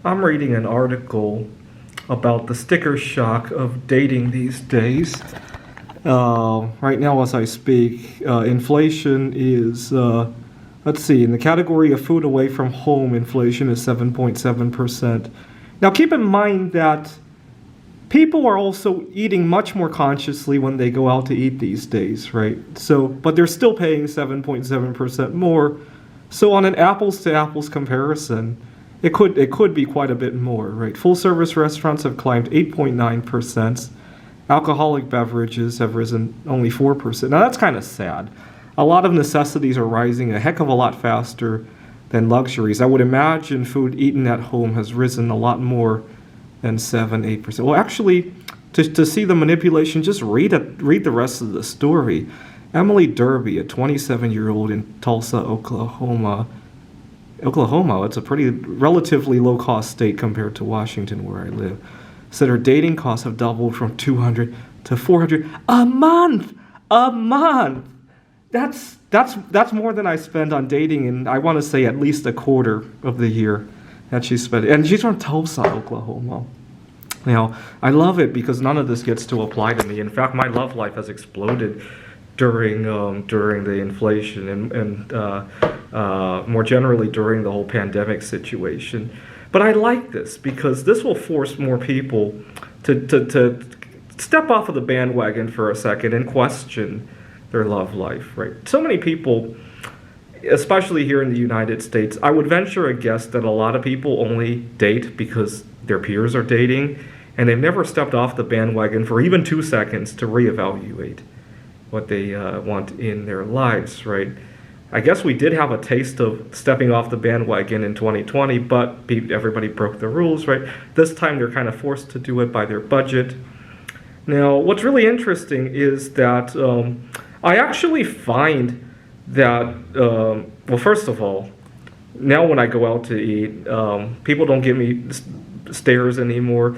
I'm reading an article about the sticker shock of dating these days. Right now, as I speak, inflation is, let's see, in the category of food away from home, inflation is 7.7%. Now, keep in mind that people are also eating much more consciously when they go out to eat these days, right? So, but they're still paying 7.7% more. So, on an apples to apples comparison, it could be quite a bit more, right? Full service restaurants have climbed 8.9%. Alcoholic beverages have risen only 4%. Now that's kind of sad. A lot of necessities are rising a heck of a lot faster than luxuries. I would imagine food eaten at home has risen a lot more than 7-8%. Well, actually, to see the manipulation, just read the rest of the story. Emily Derby, a 27-year-old in Tulsa, Oklahoma, it's a pretty relatively low-cost state compared to Washington, where I live, said her dating costs have doubled from $200 to $400 a month. A month. That's more than I spend on dating in, I want to say, at least a quarter of the year that she spent. And she's from Tulsa, Oklahoma. Now, I love it because none of this gets to apply to me. In fact, my love life has exploded during the inflation and more generally during the whole pandemic situation. But I like this because this will force more people to step off of the bandwagon for a second and question their love life, right? So many people, especially here in the United States, I would venture a guess that a lot of people only date because their peers are dating, and they've never stepped off the bandwagon for even 2 seconds to reevaluate what they want in their lives, right? I guess we did have a taste of stepping off the bandwagon in 2020, but everybody broke the rules, right? This time they're kind of forced to do it by their budget. Now, what's really interesting is that I actually find that, well, first of all, now when I go out to eat, people don't give me stares anymore.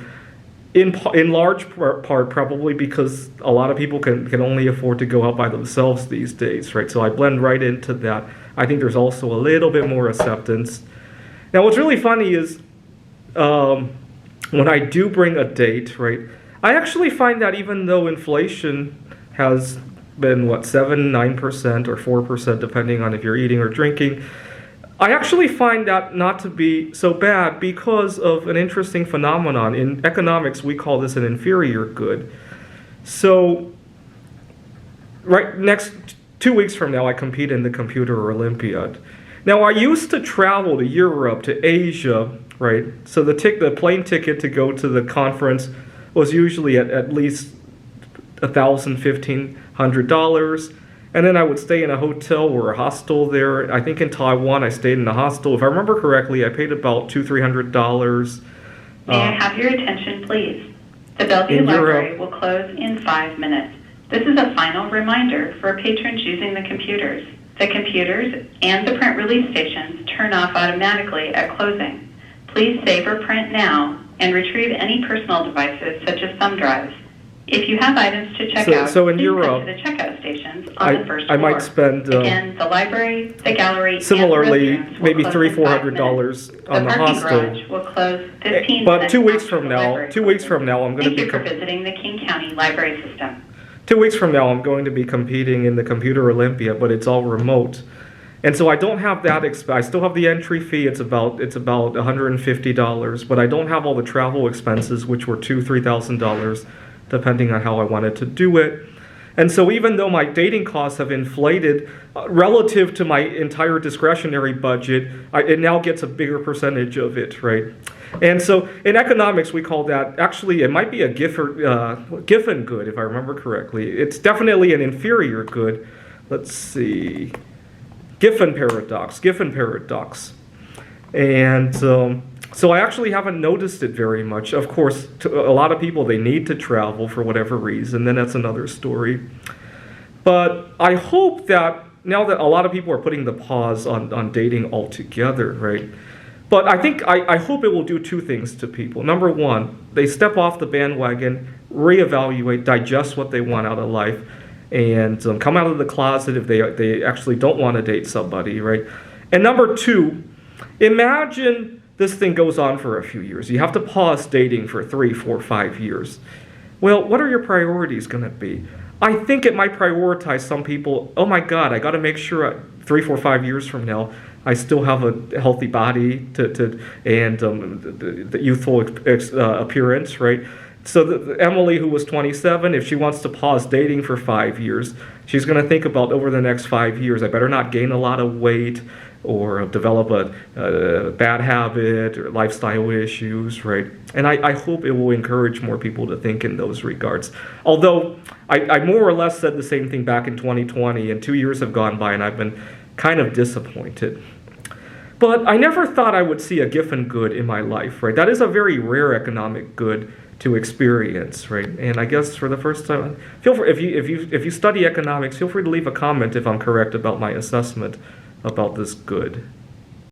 In large part, probably because a lot of people can only afford to go out by themselves these days, right? So I blend right into that. I think there's also a little bit more acceptance. Now, what's really funny is when I do bring a date, right, I actually find that even though inflation has been, 7-9% or 4%, depending on if you're eating or drinking, I actually find that not to be so bad because of an interesting phenomenon. In economics, we call this an inferior good. So, right next 2 weeks from now, I compete in the Computer Olympiad. Now, I used to travel to Europe, to Asia, right? So the plane ticket to go to the conference was usually at least $1,000, $1,500. And then I would stay in a hotel or a hostel there. I think in Taiwan I stayed in a hostel. If I remember correctly, I paid about $200-300. May I have your attention, please? The Bellevue Library will close in 5 minutes. This is a final reminder for patrons using the computers. The computers and the print release stations turn off automatically at closing. Please save or print now and retrieve any personal devices such as thumb drives. If you have items to check out, so in please Europe, come to the checkout stations on the first floor. I might spend again, the library, the gallery, similarly and the maybe $300-400 on the hostel. The parking garage will close 15 but minutes 2 weeks after from the now, library 2 weeks from now, I'm going to Thank be. you for visiting the King County Library System. 2 weeks from now, I'm going to be competing in the Computer Olympiad, but it's all remote. And so I don't have that. I still have the entry fee. It's about $150, but I don't have all the travel expenses, which were $2,000-3,000, depending on how I wanted to do it. And so even though my dating costs have inflated relative to my entire discretionary budget, it now gets a bigger percentage of it, right? And so in economics, we call that, actually, it might be a Giffen good, if I remember correctly. It's definitely an inferior good. Let's see. Giffen paradox. And so I actually haven't noticed it very much. Of course, a lot of people, they need to travel for whatever reason, then that's another story. But I hope that now that a lot of people are putting the pause on dating altogether, right? But I hope it will do two things to people. Number one, they step off the bandwagon, reevaluate, digest what they want out of life, and come out of the closet if they actually don't want to date somebody, right? And number two, imagine this thing goes on for a few years. You have to pause dating for 3, 4, 5 years. Well, what are your priorities going to be? I think it might prioritize some people. Oh my God, I got to make sure 3, 4, 5 years from now I still have a healthy body and the youthful appearance, right? So Emily, who was 27, if she wants to pause dating for 5 years, she's going to think about over the next 5 years, I better not gain a lot of weight or develop a bad habit or lifestyle issues, right? And I hope it will encourage more people to think in those regards. Although I more or less said the same thing back in 2020, and 2 years have gone by, and I've been kind of disappointed. But I never thought I would see a Giffen good in my life, right? That is a very rare economic good to experience, right? And I guess for the first time, feel free, if you study economics, feel free to leave a comment if I'm correct about my assessment about this good.